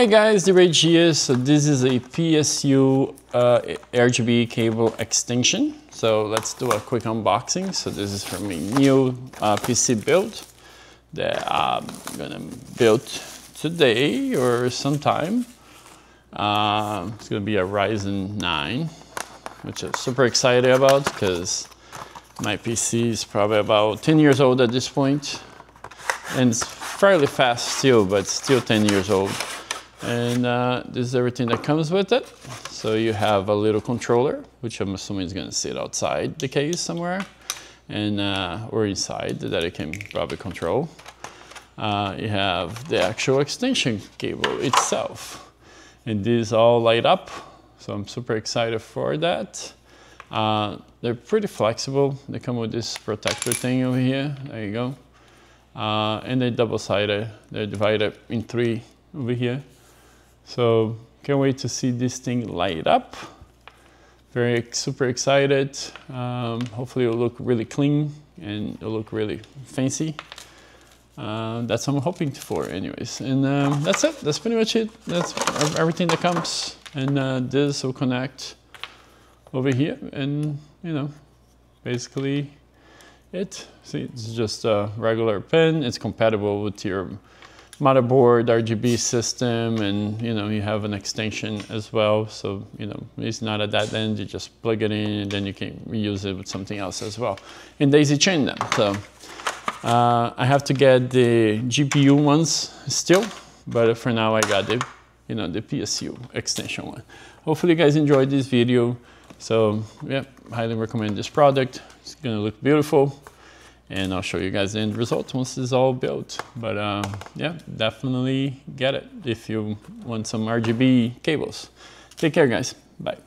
Hey guys, Rage here. So this is a PSU RGB cable extension. So let's do a quick unboxing. So this is from a new PC build that I'm gonna build today or sometime. It's gonna be a Ryzen 9, which I'm super excited about because my PC is probably about 10 years old at this point. And it's fairly fast still, but still 10 years old. And this is everything that comes with it. So you have a little controller, which I'm assuming is gonna sit outside the case somewhere, and or inside that it can probably control. You have the actual extension cable itself, and these all light up. So I'm super excited for that. They're pretty flexible. They come with this protector thing over here. There you go. And they're double-sided. They're divided in 3 over here. So can't wait to see this thing light up. Super excited. Hopefully it'll look really clean and it'll look really fancy. That's what I'm hoping for anyways. And that's it. That's pretty much it. That's everything that comes. And this will connect over here and, you know, basically it. See, it's just a regular pin. It's compatible with your motherboard, RGB system, and you know, you have an extension as well. So, you know, it's not at that end, you just plug it in and then you can reuse it with something else as well. And daisy chain them. So I have to get the GPU ones still, but for now I got the, you know, the PSU extension one. Hopefully you guys enjoyed this video. So yeah, highly recommend this product. It's gonna look beautiful. And I'll show you guys the end result once it's all built. But yeah, definitely get it if you want some RGB cables. Take care, guys. Bye.